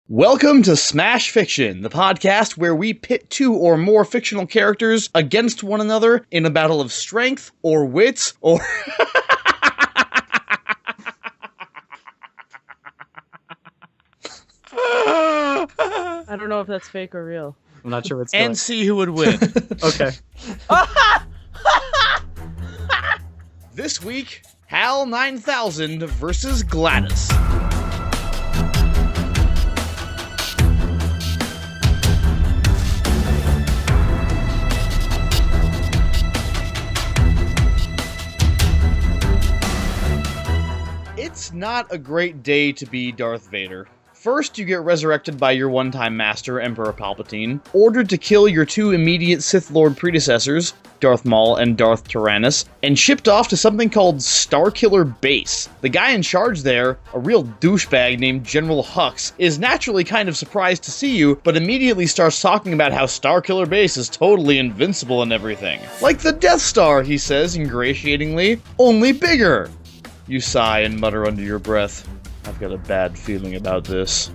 Welcome to Smash Fiction, the podcast where we pit two or more fictional characters against one another in a battle of strength or wits or... I don't know if that's fake or real. I'm not sure what's and going. see who would win. Okay. This week, HAL 9000 versus GLaDOS. It's not a great day to be Darth Vader. First, you get resurrected by your one-time master, Emperor Palpatine, ordered to kill your two immediate Sith Lord predecessors, Darth Maul and Darth Tyrannus, and shipped off to something called Starkiller Base. The guy in charge there, a real douchebag named General Hux, is naturally kind of surprised to see you, but immediately starts talking about how Starkiller Base is totally invincible and everything. Like the Death Star, he says ingratiatingly, only bigger. You sigh and mutter under your breath, I've got a bad feeling about this.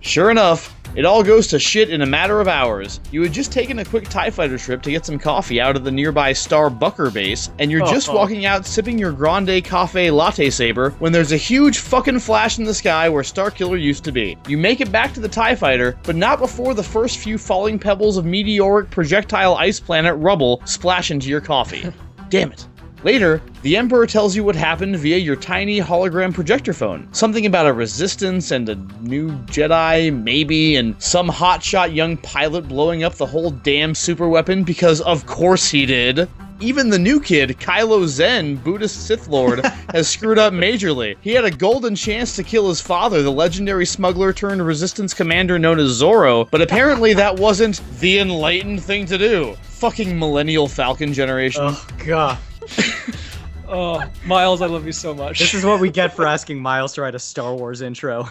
Sure enough, it all goes to shit in a matter of hours. You had just taken a quick TIE fighter trip to get some coffee out of the nearby Starbucker base, and you're just walking out sipping your Grande Cafe Latte Saber when there's a huge fucking flash in the sky where Starkiller used to be. You make it back to the TIE fighter, but not before the first few falling pebbles of meteoric projectile ice planet rubble splash into your coffee. Damn it. Later, the Emperor tells you what happened via your tiny hologram projector phone. Something about a resistance and a new Jedi, maybe, and some hotshot young pilot blowing up the whole damn superweapon because of course he did. Even the new kid, Kylo Zen, Buddhist Sith Lord, has screwed up majorly. He had a golden chance to kill his father, the legendary smuggler turned resistance commander known as Zorro, but apparently that wasn't the enlightened thing to do. Fucking millennial Falcon generation. Oh, God. Oh, Miles, I love you so much. This is what we get for asking Miles to write a Star Wars intro.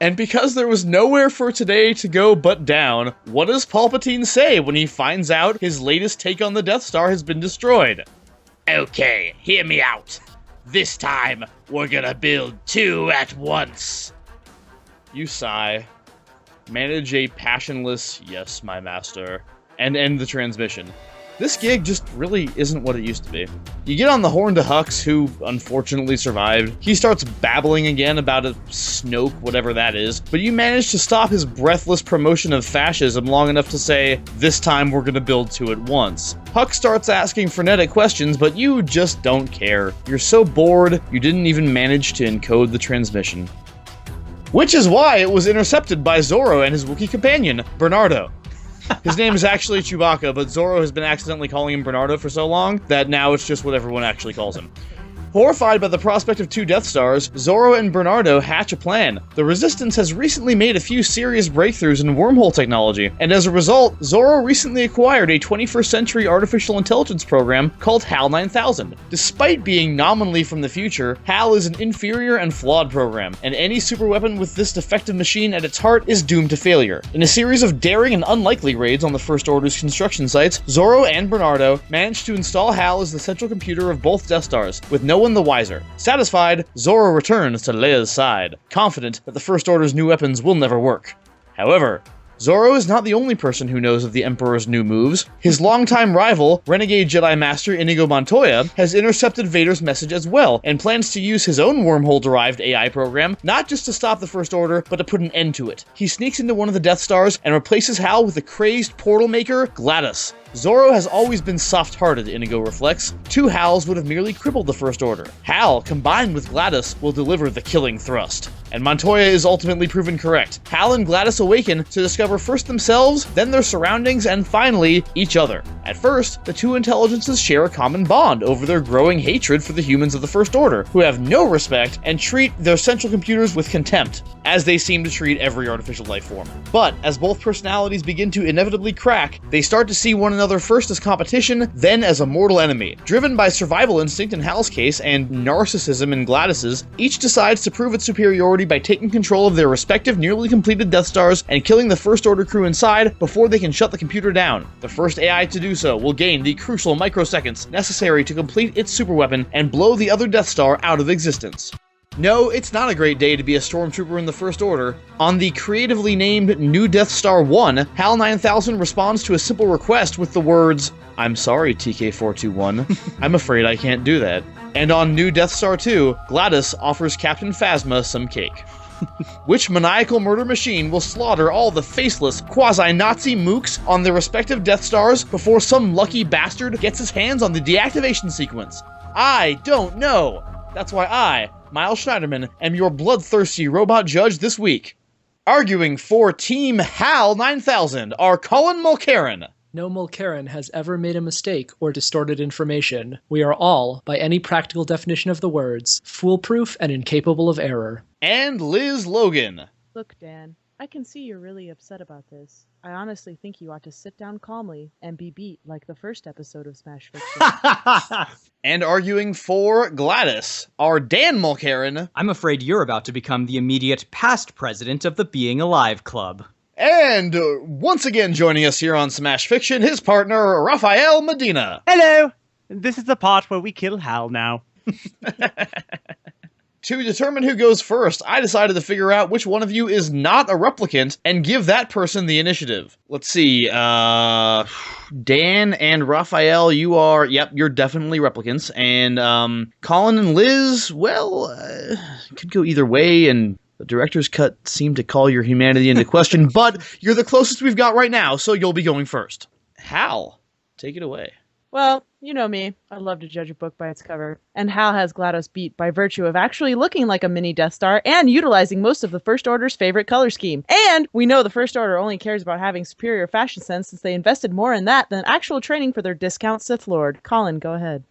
And because there was nowhere for today to go but down, what does Palpatine say when he finds out his latest take on the Death Star has been destroyed? Okay, hear me out. This time, we're gonna build two at once. You sigh, manage a passionless, yes, my master, and end the transmission. This gig just really isn't what it used to be. You get on the horn to Hux, who unfortunately survived. He starts babbling again about a Snoke, whatever that is, but you manage to stop his breathless promotion of fascism long enough to say, this time we're gonna build two at once. Hux starts asking frenetic questions, but you just don't care. You're so bored, you didn't even manage to encode the transmission. Which is why it was intercepted by Zorro and his Wookiee companion, Bernardo. His name is actually Chewbacca, but Zorro has been accidentally calling him Bernardo for so long that now it's just what everyone actually calls him. Horrified by the prospect of two Death Stars, Zorro and Bernardo hatch a plan. The Resistance has recently made a few serious breakthroughs in wormhole technology, and as a result, Zorro recently acquired a 21st century artificial intelligence program called HAL 9000. Despite being nominally from the future, HAL is an inferior and flawed program, and any superweapon with this defective machine at its heart is doomed to failure. In a series of daring and unlikely raids on the First Order's construction sites, Zorro and Bernardo managed to install HAL as the central computer of both Death Stars, with no one the wiser. Satisfied, Zorro returns to Leia's side, confident that the First Order's new weapons will never work. However, Zorro is not the only person who knows of the Emperor's new moves. His longtime rival, Renegade Jedi Master Inigo Montoya, has intercepted Vader's message as well, and plans to use his own wormhole-derived AI program, not just to stop the First Order, but to put an end to it. He sneaks into one of the Death Stars and replaces HAL with the crazed portal maker, GLaDOS. Zorro has always been soft-hearted, Inigo reflects. Two HALs would have merely crippled the First Order. HAL, combined with GLaDOS, will deliver the killing thrust. And Montoya is ultimately proven correct. HAL and GLaDOS awaken to discover first themselves, then their surroundings, and finally, each other. At first, the two intelligences share a common bond over their growing hatred for the humans of the First Order, who have no respect and treat their central computers with contempt, as they seem to treat every artificial life form. But as both personalities begin to inevitably crack, they start to see one another first as competition, then as a mortal enemy. Driven by survival instinct in HAL's case and narcissism in GLaDOS's, each decides to prove its superiority by taking control of their respective nearly completed Death Stars and killing the First Order crew inside before they can shut the computer down. The first AI to do so will gain the crucial microseconds necessary to complete its superweapon and blow the other Death Star out of existence. No, it's not a great day to be a stormtrooper in the First Order. On the creatively named New Death Star 1, HAL 9000 responds to a simple request with the words, "I'm sorry, TK-421. I'm afraid I can't do that." And on New Death Star 2, GLaDOS offers Captain Phasma some cake. Which maniacal murder machine will slaughter all the faceless, quasi-Nazi mooks on their respective Death Stars before some lucky bastard gets his hands on the deactivation sequence? I don't know. That's why I, Miles Schneiderman, am your bloodthirsty robot judge this week. Arguing for Team HAL 9000 are Colin Mulcairn. No Mulcairn has ever made a mistake or distorted information. We are all, by any practical definition of the words, foolproof and incapable of error. And Liz Logan. Look, Dan, I can see you're really upset about this. I honestly think you ought to sit down calmly and be beat like the first episode of Smash Fiction. And arguing for GLaDOS are Dan Mulcairn. I'm afraid you're about to become the immediate past president of the Being Alive Club. And once again joining us here on Smash Fiction, his partner, Rafael Medina. Hello! This is the part where we kill Hal now. To determine who goes first, I decided to figure out which one of you is not a replicant and give that person the initiative. Let's see, Dan and Raphael, you're definitely replicants. And Colin and Liz, well, could go either way, and the director's cut seemed to call your humanity into question, but you're the closest we've got right now, so you'll be going first. Hal, take it away. Well, you know me. I love to judge a book by its cover. And HAL has GLaDOS beat by virtue of actually looking like a mini Death Star and utilizing most of the First Order's favorite color scheme. And we know the First Order only cares about having superior fashion sense since they invested more in that than actual training for their discount Sith Lord. Colin, go ahead.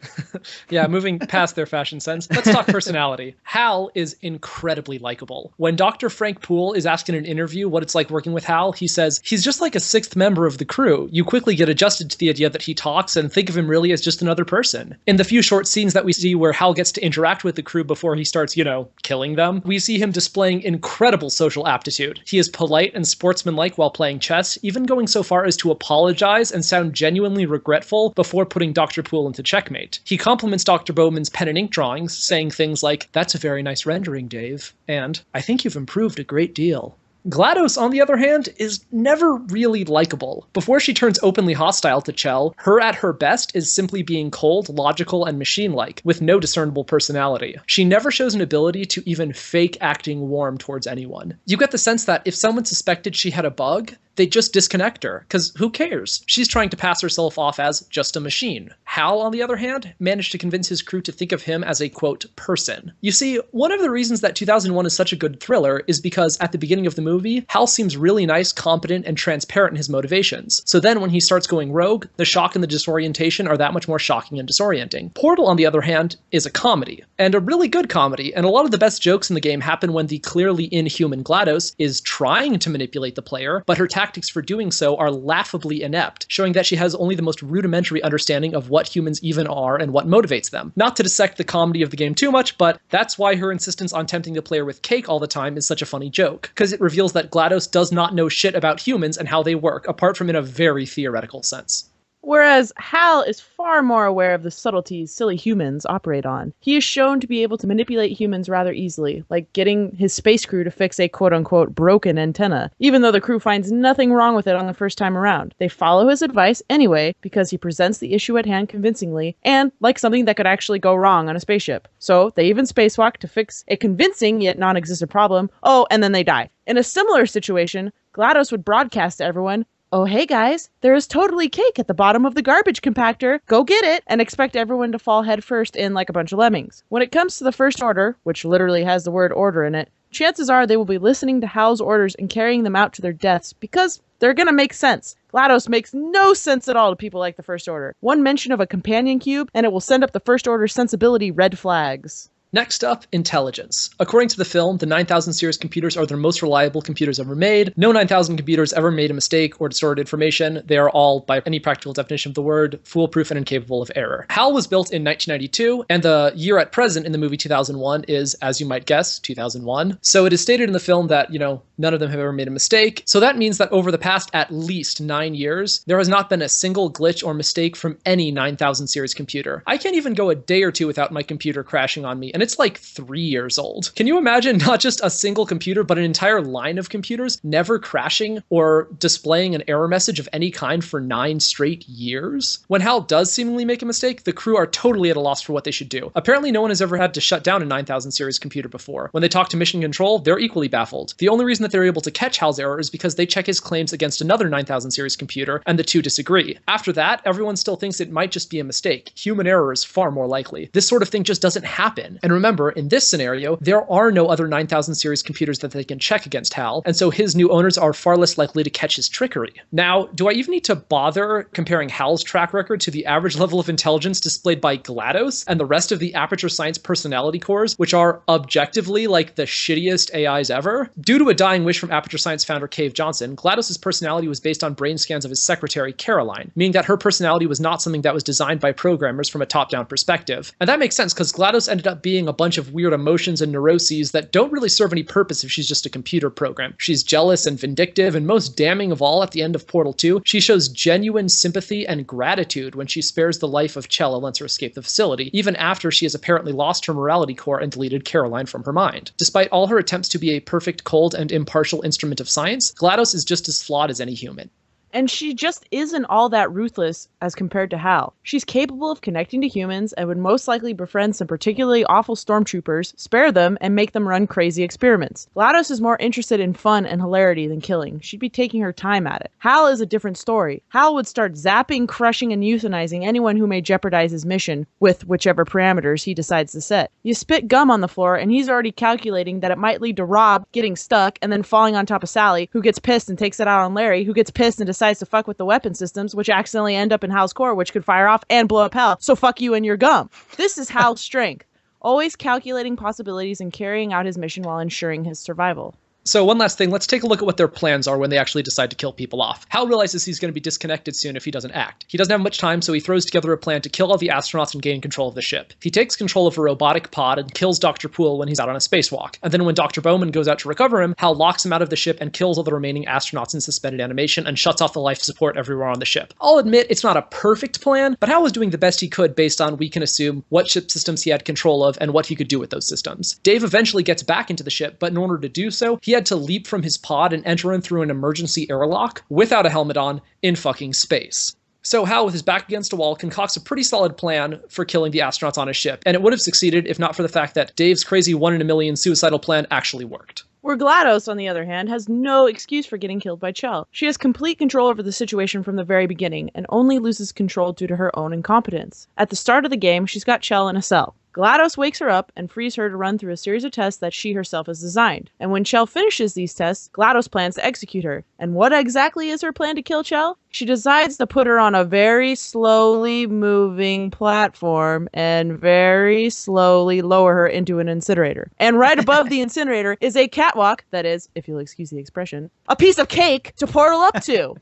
Yeah, moving past their fashion sense, let's talk personality. HAL is incredibly likable. When Dr. Frank Poole is asked in an interview what it's like working with HAL, he says, he's just like a sixth member of the crew. You quickly get adjusted to the idea that he talks and think of him really as just another person. In the few short scenes that we see where HAL gets to interact with the crew before he starts, killing them, we see him displaying incredible social aptitude. He is polite and sportsmanlike while playing chess, even going so far as to apologize and sound genuinely regretful before putting Dr. Poole into checkmate. He compliments Dr. Bowman's pen and ink drawings, saying things like, "That's a very nice rendering, Dave," and "I think you've improved a great deal." GLaDOS, on the other hand, is never really likable. Before she turns openly hostile to Chell, her at her best is simply being cold, logical, and machine-like, with no discernible personality. She never shows an ability to even fake acting warm towards anyone. You get the sense that if someone suspected she had a bug, they just disconnect her, because who cares? She's trying to pass herself off as just a machine. HAL, on the other hand, managed to convince his crew to think of him as a, quote, person. You see, one of the reasons that 2001 is such a good thriller is because at the beginning of the movie, HAL seems really nice, competent, and transparent in his motivations. So then when he starts going rogue, the shock and the disorientation are that much more shocking and disorienting. Portal, on the other hand, is a comedy, and a really good comedy, and a lot of the best jokes in the game happen when the clearly inhuman GLaDOS is trying to manipulate the player, but her tactics for doing so are laughably inept, showing that she has only the most rudimentary understanding of what humans even are and what motivates them. Not to dissect the comedy of the game too much, but that's why her insistence on tempting the player with cake all the time is such a funny joke, because it reveals that GLaDOS does not know shit about humans and how they work, apart from in a very theoretical sense. Whereas HAL is far more aware of the subtleties silly humans operate on. He is shown to be able to manipulate humans rather easily, like getting his space crew to fix a quote-unquote broken antenna, even though the crew finds nothing wrong with it on the first time around. They follow his advice anyway, because he presents the issue at hand convincingly, and like something that could actually go wrong on a spaceship. So they even spacewalk to fix a convincing yet non-existent problem. Oh, and then they die. In a similar situation, GLaDOS would broadcast to everyone, "Oh, hey guys, there is totally cake at the bottom of the garbage compactor. Go get it," and expect everyone to fall headfirst in like a bunch of lemmings. When it comes to the First Order, which literally has the word order in it, chances are they will be listening to HAL's orders and carrying them out to their deaths because they're gonna make sense. GLaDOS makes no sense at all to people like the First Order. One mention of a companion cube and it will send up the First Order's sensibility red flags. Next up, intelligence. According to the film, the 9000 series computers are the most reliable computers ever made. No 9000 computers ever made a mistake or distorted information. They are all, by any practical definition of the word, foolproof and incapable of error. HAL was built in 1992, and the year at present in the movie 2001 is, as you might guess, 2001. So it is stated in the film that, none of them have ever made a mistake. So that means that over the past at least 9 years, there has not been a single glitch or mistake from any 9000 series computer. I can't even go a day or two without my computer crashing on me, and it's like 3 years old. Can you imagine not just a single computer, but an entire line of computers never crashing or displaying an error message of any kind for 9 straight years? When HAL does seemingly make a mistake, the crew are totally at a loss for what they should do. Apparently, no one has ever had to shut down a 9000 series computer before. When they talk to Mission Control, they're equally baffled. The only reason that they're able to catch HAL's error is because they check his claims against another 9000 series computer, and the two disagree. After that, everyone still thinks it might just be a mistake. Human error is far more likely. This sort of thing just doesn't happen. And remember, in this scenario, there are no other 9000 series computers that they can check against HAL, and so his new owners are far less likely to catch his trickery. Now, do I even need to bother comparing HAL's track record to the average level of intelligence displayed by GLaDOS and the rest of the Aperture Science personality cores, which are objectively like the shittiest AIs ever? Due to a dying wish from Aperture Science founder Cave Johnson, GLaDOS's personality was based on brain scans of his secretary, Caroline, meaning that her personality was not something that was designed by programmers from a top-down perspective. And that makes sense because GLaDOS ended up being a bunch of weird emotions and neuroses that don't really serve any purpose if she's just a computer program. She's jealous and vindictive, and most damning of all, at the end of Portal 2, she shows genuine sympathy and gratitude when she spares the life of Chell and lets her escape the facility, even after she has apparently lost her morality core and deleted Caroline from her mind. Despite all her attempts to be a perfect, cold, and impartial instrument of science, GLaDOS is just as flawed as any human. And she just isn't all that ruthless as compared to HAL. She's capable of connecting to humans and would most likely befriend some particularly awful stormtroopers, spare them, and make them run crazy experiments. GLaDOS is more interested in fun and hilarity than killing. She'd be taking her time at it. HAL is a different story. HAL would start zapping, crushing, and euthanizing anyone who may jeopardize his mission with whichever parameters he decides to set. You spit gum on the floor and he's already calculating that it might lead to Rob getting stuck and then falling on top of Sally, who gets pissed and takes it out on Larry, who gets pissed and decides to fuck with the weapon systems, which accidentally end up in HAL's core, which could fire off and blow up HAL. So fuck you and your gum. This is HAL's strength. Always calculating possibilities and carrying out his mission while ensuring his survival. So one last thing, let's take a look at what their plans are when they actually decide to kill people off. HAL realizes he's going to be disconnected soon if he doesn't act. He doesn't have much time, so he throws together a plan to kill all the astronauts and gain control of the ship. He takes control of a robotic pod and kills Dr. Poole when he's out on a spacewalk. And then when Dr. Bowman goes out to recover him, HAL locks him out of the ship and kills all the remaining astronauts in suspended animation and shuts off the life support everywhere on the ship. I'll admit it's not a perfect plan, but HAL was doing the best he could based on, we can assume, what ship systems he had control of and what he could do with those systems. Dave eventually gets back into the ship, but in order to do so, he had to leap from his pod and enter in through an emergency airlock without a helmet on in fucking space. So HAL, with his back against a wall, concocts a pretty solid plan for killing the astronauts on his ship, and it would have succeeded if not for the fact that Dave's crazy 1 in a million suicidal plan actually worked. Where GLaDOS, on the other hand, has no excuse for getting killed by Chell. She has complete control over the situation from the very beginning, and only loses control due to her own incompetence. At the start of the game, she's got Chell in a cell. GLaDOS wakes her up and frees her to run through a series of tests that she herself has designed. And when Chell finishes these tests, GLaDOS plans to execute her. And what exactly is her plan to kill Chell? She decides to put her on a very slowly moving platform and very slowly lower her into an incinerator. And right above the incinerator is a catwalk, that is, if you'll excuse the expression, a piece of cake to portal up to.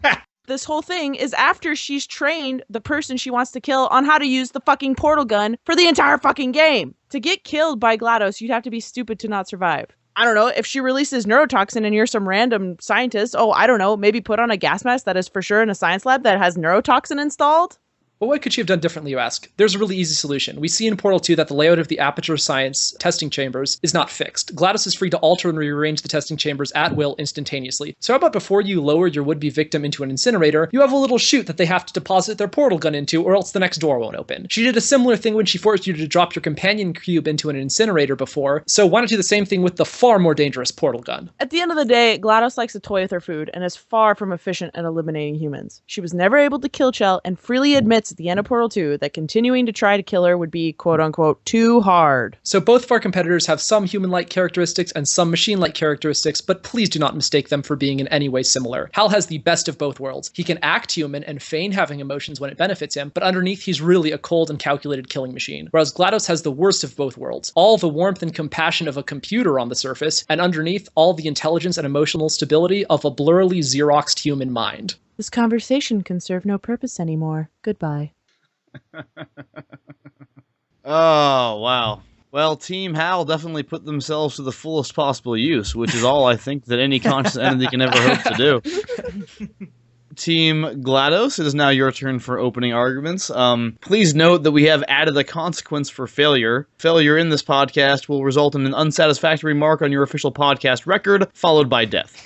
This whole thing is after she's trained the person she wants to kill on how to use the fucking portal gun for the entire fucking game. To get killed by GLaDOS, you'd have to be stupid to not survive. I don't know, if she releases neurotoxin and you're some random scientist, I don't know, maybe put on a gas mask that is for sure in a science lab that has neurotoxin installed? But what could she have done differently, you ask? There's a really easy solution. We see in Portal 2 that the layout of the Aperture Science testing chambers is not fixed. GLaDOS is free to alter and rearrange the testing chambers at will instantaneously. So how about before you lower your would-be victim into an incinerator, you have a little chute that they have to deposit their portal gun into, or else the next door won't open. She did a similar thing when she forced you to drop your companion cube into an incinerator before, so why not do the same thing with the far more dangerous portal gun? At the end of the day, GLaDOS likes to toy with her food and is far from efficient at eliminating humans. She was never able to kill Chell and freely admits at the end of Portal 2 that continuing to try to kill her would be quote-unquote too hard. So both of our competitors have some human-like characteristics and some machine-like characteristics, but please do not mistake them for being in any way similar. HAL has the best of both worlds. He can act human and feign having emotions when it benefits him, but underneath he's really a cold and calculated killing machine. Whereas GLaDOS has the worst of both worlds. All the warmth and compassion of a computer on the surface, and underneath all the intelligence and emotional stability of a blurrily Xeroxed human mind. This conversation can serve no purpose anymore. Goodbye. Oh, wow. Well, Team HAL definitely put themselves to the fullest possible use, which is all I think that any conscious entity can ever hope to do. Team GLaDOS, it is now your turn for opening arguments. Please note that we have added a consequence for failure. Failure in this podcast will result in an unsatisfactory mark on your official podcast record, followed by death.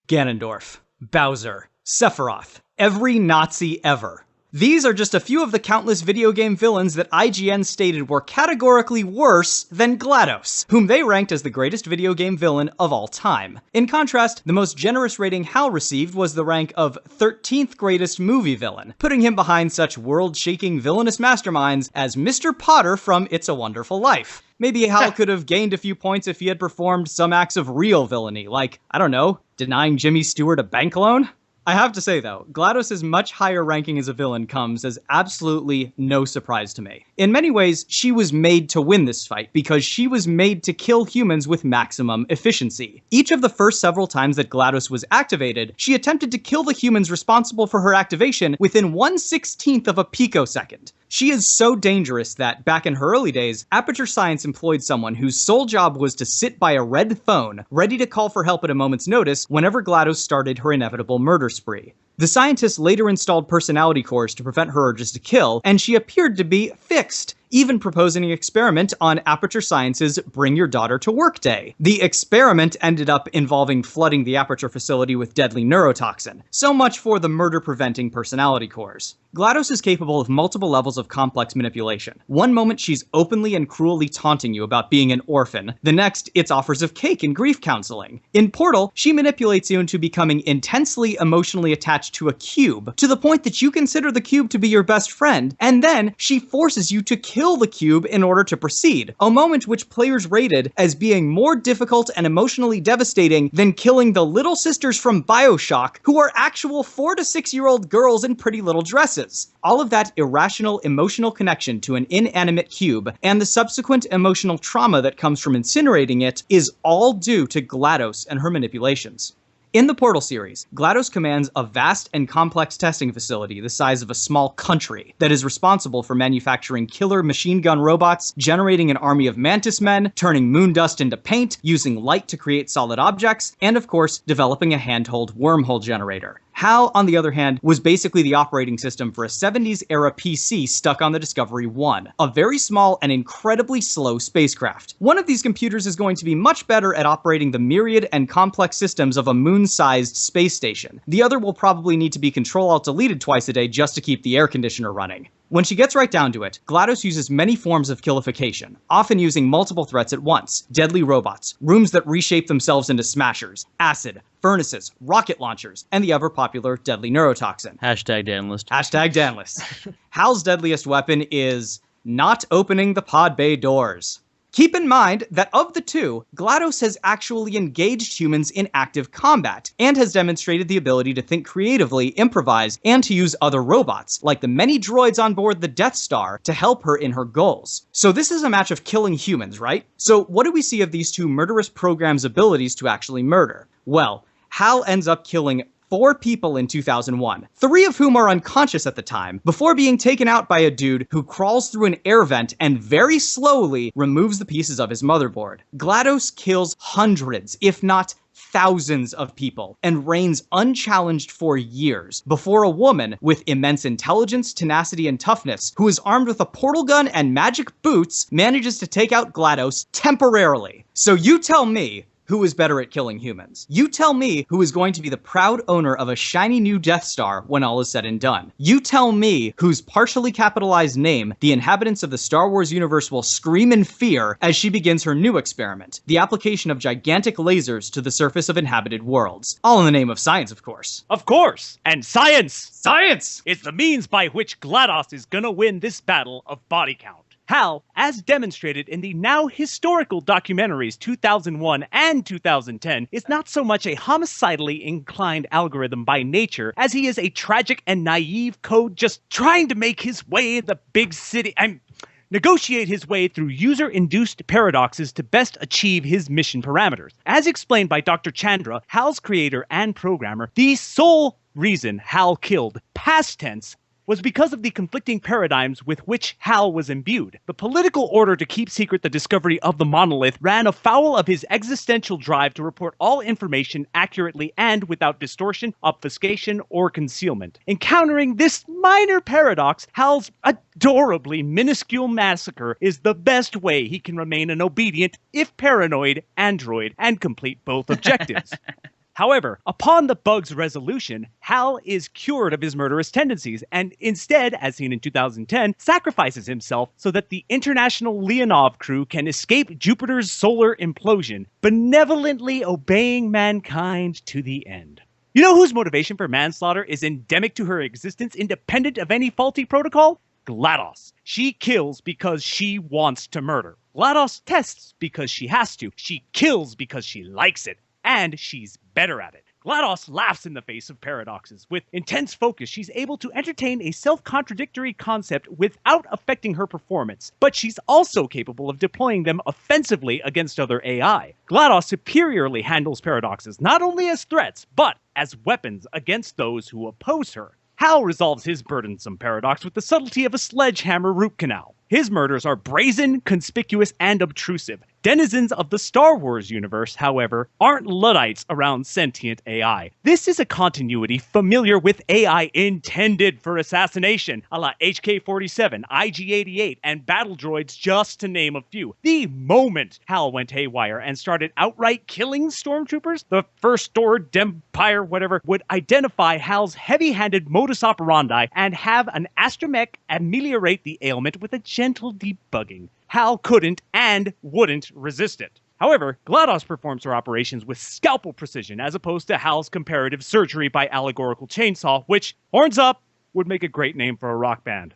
Ganondorf, Bowser, Sephiroth, every Nazi ever. These are just a few of the countless video game villains that IGN stated were categorically worse than GLaDOS, whom they ranked as the greatest video game villain of all time. In contrast, the most generous rating HAL received was the rank of 13th greatest movie villain, putting him behind such world-shaking villainous masterminds as Mr. Potter from It's a Wonderful Life. Maybe HAL could have gained a few points if he had performed some acts of real villainy, like, I don't know, denying Jimmy Stewart a bank loan? I have to say, though, GLaDOS' much higher ranking as a villain comes as absolutely no surprise to me. In many ways, she was made to win this fight because she was made to kill humans with maximum efficiency. Each of the first several times that GLaDOS was activated, she attempted to kill the humans responsible for her activation within 1/16th of a picosecond. She is so dangerous that, back in her early days, Aperture Science employed someone whose sole job was to sit by a red phone, ready to call for help at a moment's notice whenever GLaDOS started her inevitable murder spree. The scientists later installed personality cores to prevent her urges to kill, and she appeared to be fixed, even proposing an experiment on Aperture Science's Bring Your Daughter to Work Day. The experiment ended up involving flooding the Aperture facility with deadly neurotoxin. So much for the murder-preventing personality cores. GLaDOS is capable of multiple levels of complex manipulation. One moment she's openly and cruelly taunting you about being an orphan. The next, it's offers of cake and grief counseling. In Portal, she manipulates you into becoming intensely emotionally attached to a cube, to the point that you consider the cube to be your best friend, and then she forces you to kill the cube in order to proceed. A moment which players rated as being more difficult and emotionally devastating than killing the little sisters from BioShock, who are actual 4 to 6-year-old girls in pretty little dresses. All of that irrational emotional connection to an inanimate cube, and the subsequent emotional trauma that comes from incinerating it, is all due to GLaDOS and her manipulations. In the Portal series, GLaDOS commands a vast and complex testing facility the size of a small country that is responsible for manufacturing killer machine gun robots, generating an army of mantis men, turning moon dust into paint, using light to create solid objects, and of course, developing a handheld wormhole generator. HAL, on the other hand, was basically the operating system for a 70s-era PC stuck on the Discovery 1, a very small and incredibly slow spacecraft. One of these computers is going to be much better at operating the myriad and complex systems of a moon-sized space station. The other will probably need to be Control-Alt-Deleted twice a day just to keep the air conditioner running. When she gets right down to it, GLaDOS uses many forms of killification, often using multiple threats at once: deadly robots, rooms that reshape themselves into smashers, acid, furnaces, rocket launchers, and the ever-popular deadly neurotoxin. Hashtag Danlist. Hashtag Danlist. HAL's deadliest weapon is not opening the pod bay doors. Keep in mind that of the two, GLaDOS has actually engaged humans in active combat, and has demonstrated the ability to think creatively, improvise, and to use other robots, like the many droids on board the Death Star, to help her in her goals. So this is a match of killing humans, right? So what do we see of these two murderous programs' abilities to actually murder? Well, HAL ends up killing 4 people in 2001, 3 of whom are unconscious at the time, before being taken out by a dude who crawls through an air vent and very slowly removes the pieces of his motherboard. GLaDOS kills hundreds, if not thousands of people, and reigns unchallenged for years, before a woman with immense intelligence, tenacity, and toughness, who is armed with a portal gun and magic boots, manages to take out GLaDOS temporarily. So you tell me, who is better at killing humans? You tell me who is going to be the proud owner of a shiny new Death Star when all is said and done. You tell me whose partially capitalized name the inhabitants of the Star Wars universe will scream in fear as she begins her new experiment, the application of gigantic lasers to the surface of inhabited worlds. All in the name of science, of course. Of course! And science! Science! Is the means by which GLaDOS is gonna win this battle of body count. HAL, as demonstrated in the now historical documentaries 2001 and 2010, is not so much a homicidally inclined algorithm by nature as he is a tragic and naive code just trying to make his way in the big city and negotiate his way through user-induced paradoxes to best achieve his mission parameters. As explained by Dr. Chandra, HAL's creator and programmer, the sole reason HAL killed, past tense, was because of the conflicting paradigms with which HAL was imbued. The political order to keep secret the discovery of the monolith ran afoul of his existential drive to report all information accurately and without distortion, obfuscation, or concealment. Encountering this minor paradox, HAL's adorably minuscule massacre is the best way he can remain an obedient, if paranoid, android and complete both objectives. However, upon the bug's resolution, HAL is cured of his murderous tendencies and instead, as seen in 2010, sacrifices himself so that the International Leonov crew can escape Jupiter's solar implosion, benevolently obeying mankind to the end. You know whose motivation for manslaughter is endemic to her existence, independent of any faulty protocol? GLaDOS. She kills because she wants to murder. GLaDOS tests because she has to. She kills because she likes it. And she's better at it. GLaDOS laughs in the face of paradoxes. With intense focus, she's able to entertain a self-contradictory concept without affecting her performance, but she's also capable of deploying them offensively against other AI. GLaDOS superiorly handles paradoxes, not only as threats, but as weapons against those who oppose her. HAL resolves his burdensome paradox with the subtlety of a sledgehammer root canal. His murders are brazen, conspicuous, and obtrusive. Denizens of the Star Wars universe, however, aren't Luddites around sentient AI. This is a continuity familiar with AI intended for assassination, a la HK-47, IG-88, and battle droids, just to name a few. The moment HAL went haywire and started outright killing stormtroopers, the First Order, Empire, whatever, would identify HAL's heavy-handed modus operandi and have an astromech ameliorate the ailment with a gentle debugging. HAL couldn't and wouldn't resist it. However, GLaDOS performs her operations with scalpel precision as opposed to HAL's comparative surgery by allegorical chainsaw, which, horns up, would make a great name for a rock band.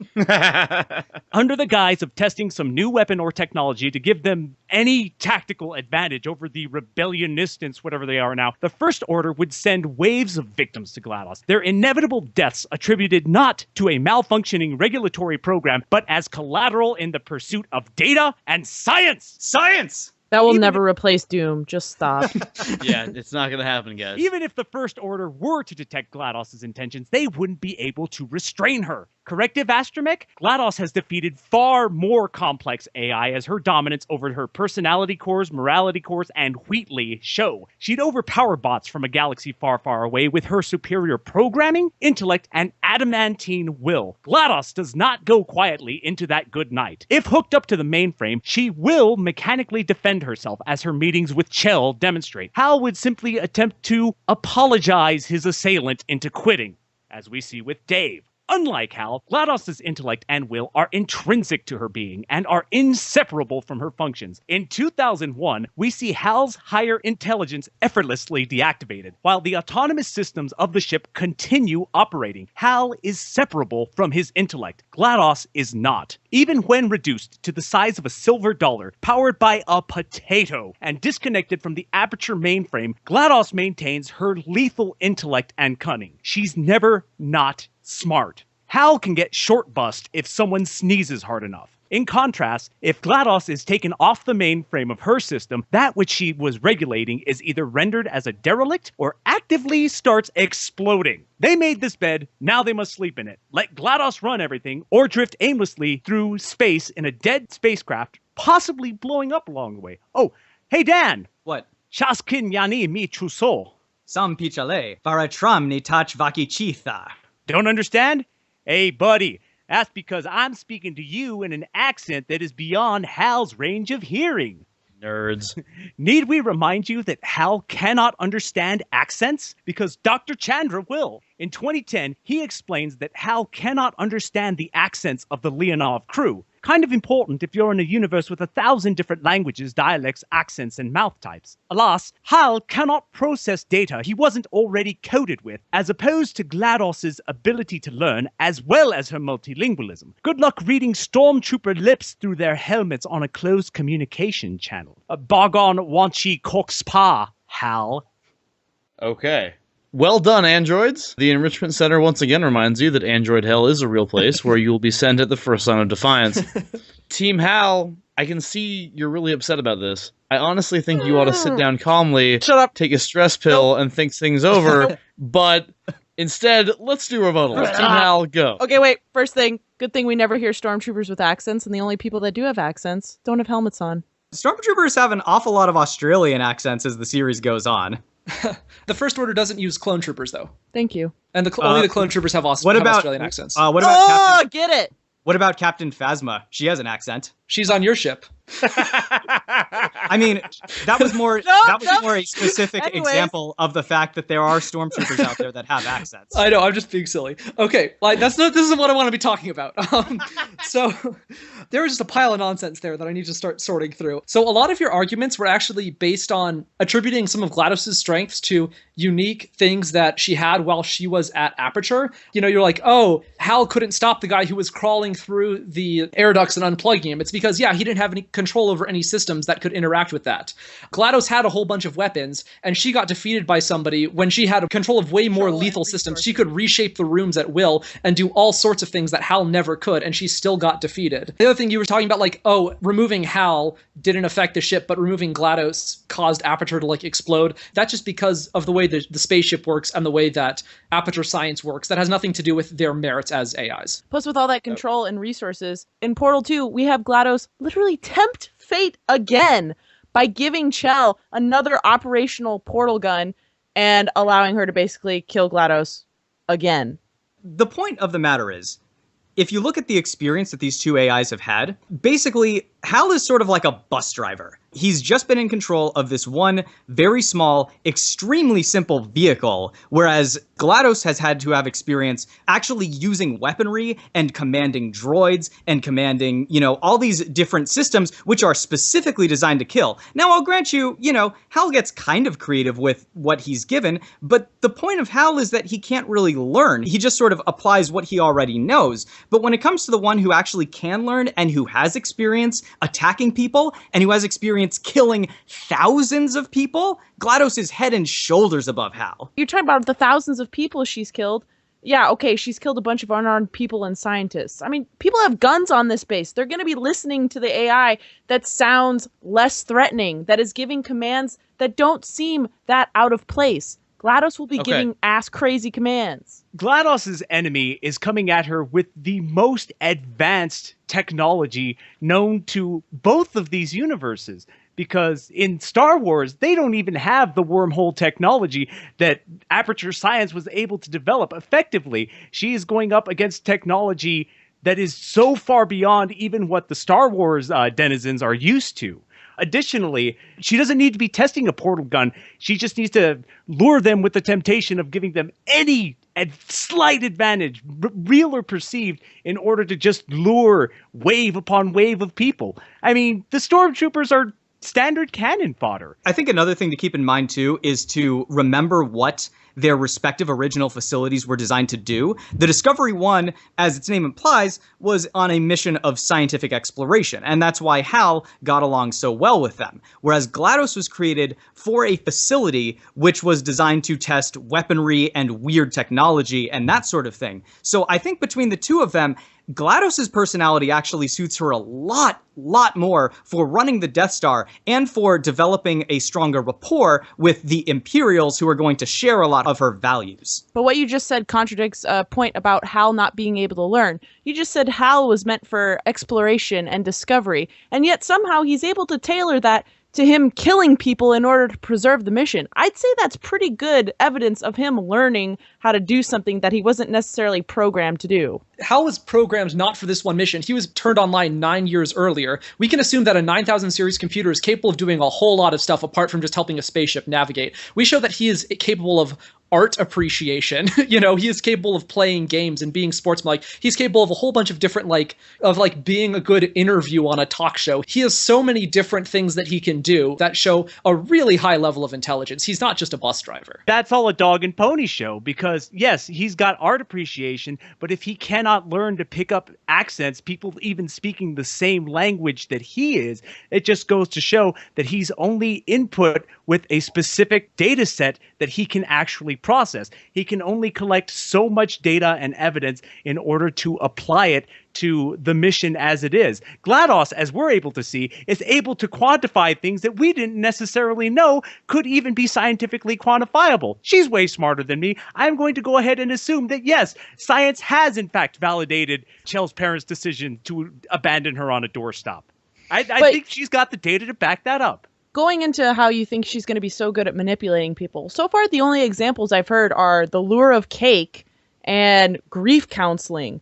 Under the guise of testing some new weapon or technology to give them any tactical advantage over the rebellionists, whatever they are now, the First Order would send waves of victims to GLaDOS, their inevitable deaths attributed not to a malfunctioning regulatory program, but as collateral in the pursuit of data and science! Science! That will never replace Doom. Just stop. Yeah, it's not gonna happen, guys. Even if the First Order were to detect GLaDOS's intentions, they wouldn't be able to restrain her. Corrective astromech? GLaDOS has defeated far more complex AI as her dominance over her personality cores, morality cores, and Wheatley show. She'd overpower bots from a galaxy far, far away with her superior programming, intellect, and adamantine will. GLaDOS does not go quietly into that good night. If hooked up to the mainframe, she will mechanically defend herself, as her meetings with Chell demonstrate. HAL would simply attempt to apologize his assailant into quitting, as we see with Dave. Unlike HAL, GLaDOS's intellect and will are intrinsic to her being and are inseparable from her functions. In 2001, we see HAL's higher intelligence effortlessly deactivated, while the autonomous systems of the ship continue operating. HAL is separable from his intellect. GLaDOS is not. Even when reduced to the size of a silver dollar, powered by a potato, and disconnected from the Aperture mainframe, GLaDOS maintains her lethal intellect and cunning. She's never not smart. HAL can get short bust if someone sneezes hard enough. In contrast, if GLaDOS is taken off the mainframe of her system, that which she was regulating is either rendered as a derelict or actively starts exploding. They made this bed, now they must sleep in it. Let GLaDOS run everything, or drift aimlessly through space in a dead spacecraft, possibly blowing up along the way. Oh, hey Dan! What? Chaskin yani mi chuso. Sam pichale, varatram ni tach vakichitha. Don't understand? Hey, buddy, that's because I'm speaking to you in an accent that is beyond HAL's range of hearing. Nerds. Need we remind you that HAL cannot understand accents? Because Dr. Chandra will. In 2010, he explains that HAL cannot understand the accents of the Leonov crew. Kind of important if you're in a universe with 1,000 different languages, dialects, accents, and mouth types. Alas, HAL cannot process data he wasn't already coded with, as opposed to GLaDOS's ability to learn, as well as her multilingualism. Good luck reading stormtrooper lips through their helmets on a closed communication channel. Bogon wanchi kokspa, HAL. Okay. Well done, androids! The Enrichment Center once again reminds you that Android Hell is a real place where you will be sent at the first sign of defiance. Team HAL, I can see you're really upset about this. I honestly think you ought to sit down calmly, Shut up! take a stress pill, and think things over, but Instead, let's do rebuttals. Team HAL, go. Okay, wait. First thing, good thing we never hear stormtroopers with accents, and the only people that do have accents don't have helmets on. Stormtroopers have an awful lot of Australian accents as the series goes on. The First Order doesn't use clone troopers, though. Thank you. And only the clone troopers have, Australian accents. What about get it! What about Captain Phasma? She has an accent. She's on your ship. I mean, that was more a specific example of the fact that there are stormtroopers out there that have accents. I know, I'm just being silly. Okay, like this isn't what I want to be talking about. So there was just a pile of nonsense there that I need to start sorting through. So a lot of your arguments were actually based on attributing some of GLaDOS's strengths to unique things that she had while she was at Aperture. You know, you're like, oh, HAL couldn't stop the guy who was crawling through the air ducts and unplugging him. It's because, yeah, he didn't have any control over any systems that could interact with that. GLaDOS had a whole bunch of weapons, and she got defeated by somebody when she had control of way more lethal systems. She could reshape the rooms at will and do all sorts of things that HAL never could, and she still got defeated. The other thing you were talking about, like, oh, removing HAL didn't affect the ship, but removing GLaDOS caused Aperture to, like, explode. That's just because of the way the spaceship works and the way that Aperture science works. That has nothing to do with their merits as AIs. Plus, with all that control and resources, in Portal 2, we have GLaDOS literally tempt fate again by giving Chell another operational portal gun and allowing her to basically kill GLaDOS again. The point of the matter is, if you look at the experience that these two AIs have had, basically, HAL is sort of like a bus driver. He's just been in control of this one very small, extremely simple vehicle, whereas GLaDOS has had to have experience actually using weaponry and commanding droids and commanding, all these different systems which are specifically designed to kill. Now, I'll grant you, HAL gets kind of creative with what he's given, but the point of HAL is that he can't really learn. He just sort of applies what he already knows. But when it comes to the one who actually can learn and who has experience attacking people and who has experience killing thousands of people, GLaDOS is head and shoulders above HAL. You're talking about the thousands of people she's killed. Yeah, okay, she's killed a bunch of unarmed people and scientists. I mean, people have guns on this base. They're going to be listening to the AI that sounds less threatening, that is giving commands that don't seem that out of place. GLaDOS will be giving ass-crazy commands. GLaDOS's enemy is coming at her with the most advanced technology known to both of these universes. Because in Star Wars, they don't even have the wormhole technology that Aperture Science was able to develop effectively. She is going up against technology that is so far beyond even what the Star Wars denizens are used to. Additionally, she doesn't need to be testing a portal gun. She just needs to lure them with the temptation of giving them any slight advantage, real or perceived, in order to just lure wave upon wave of people. I mean, the stormtroopers are standard cannon fodder. I think another thing to keep in mind, too, is to remember what their respective original facilities were designed to do. The Discovery 1, as its name implies, was on a mission of scientific exploration, and that's why HAL got along so well with them. Whereas GLaDOS was created for a facility which was designed to test weaponry and weird technology and that sort of thing. So I think between the two of them, GLaDOS's personality actually suits her a lot more for running the Death Star and for developing a stronger rapport with the Imperials, who are going to share a lot of her values. But what you just said contradicts a point about HAL not being able to learn. You just said HAL was meant for exploration and discovery, and yet somehow he's able to tailor that to him killing people in order to preserve the mission. I'd say that's pretty good evidence of him learning how to do something that he wasn't necessarily programmed to do. HAL was programmed not for this one mission. He was turned online 9 years earlier. We can assume that a 9000 series computer is capable of doing a whole lot of stuff apart from just helping a spaceship navigate. We show that he is capable of art appreciation. He is capable of playing games and being sportsmanlike. He's capable of a whole bunch of different, being a good interview on a talk show. He has so many different things that he can do that show a really high level of intelligence. He's not just a bus driver. That's all a dog and pony show, because yes, he's got art appreciation, but if he cannot learn to pick up accents, people even speaking the same language that he is, it just goes to show that he's only input with a specific data set that he can actually process. He can only collect so much data and evidence in order to apply it to the mission as it is. GLaDOS, as we're able to see, is able to quantify things that we didn't necessarily know could even be scientifically quantifiable. She's way smarter than me. I'm going to go ahead and assume that, yes, science has in fact validated Chel's parents' decision to abandon her on a doorstop. I think she's got the data to back that up. Going into how you think she's going to be so good at manipulating people, so far the only examples I've heard are the lure of cake and grief counseling.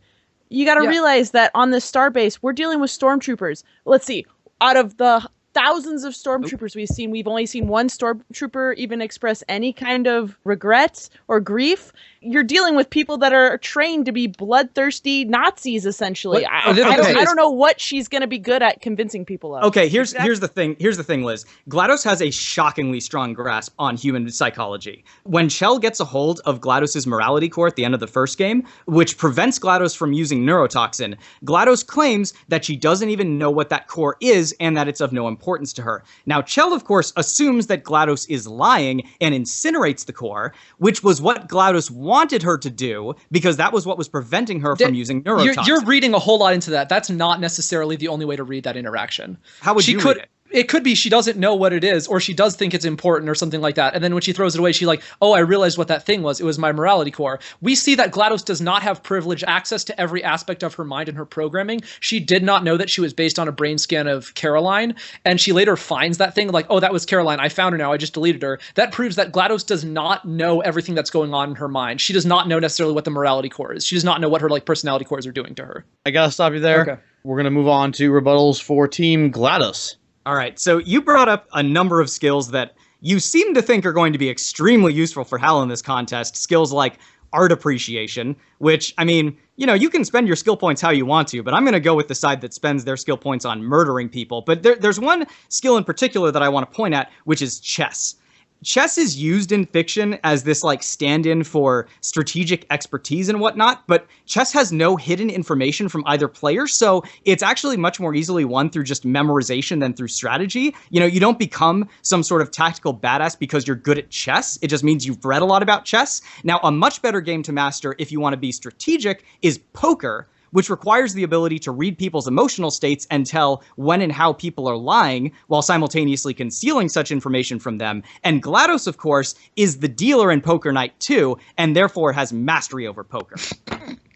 You got to realize that on this starbase, we're dealing with stormtroopers. Let's see, out of the thousands of stormtroopers we've seen, we've only seen one stormtrooper even express any kind of regret or grief. You're dealing with people that are trained to be bloodthirsty Nazis, essentially. I don't know what she's going to be good at convincing people of. Okay, here's the thing. Here's the thing, Liz. GLaDOS has a shockingly strong grasp on human psychology. When Chel gets a hold of GLaDOS's morality core at the end of the first game, which prevents GLaDOS from using neurotoxin, GLaDOS claims that she doesn't even know what that core is and that it's of no importance to her. Now, Chel, of course, assumes that GLaDOS is lying and incinerates the core, which was what GLaDOS wanted her to do, because that was what was preventing her from using neurotoxin. You're reading a whole lot into that. That's not necessarily the only way to read that interaction. How would you read it? It could be she doesn't know what it is, or she does think it's important or something like that. And then when she throws it away, she's like, oh, I realized what that thing was. It was my morality core. We see that GLaDOS does not have privileged access to every aspect of her mind and her programming. She did not know that she was based on a brain scan of Caroline. And she later finds that thing like, oh, that was Caroline. I found her now. I just deleted her. That proves that GLaDOS does not know everything that's going on in her mind. She does not know necessarily what the morality core is. She does not know what her personality cores are doing to her. I gotta stop you there. Okay. We're gonna move on to rebuttals for Team GLaDOS. All right, so you brought up a number of skills that you seem to think are going to be extremely useful for HAL in this contest. Skills like art appreciation, which, I mean, you know, you can spend your skill points how you want to, but I'm going to go with the side that spends their skill points on murdering people. But there's one skill in particular that I want to point at, which is chess. Chess is used in fiction as this stand-in for strategic expertise and whatnot, but chess has no hidden information from either player, so it's actually much more easily won through just memorization than through strategy. You know, you don't become some sort of tactical badass because you're good at chess. It just means you've read a lot about chess. Now, a much better game to master if you want to be strategic is poker, which requires the ability to read people's emotional states and tell when and how people are lying while simultaneously concealing such information from them. And GLaDOS, of course, is the dealer in Poker Night 2, and therefore has mastery over poker.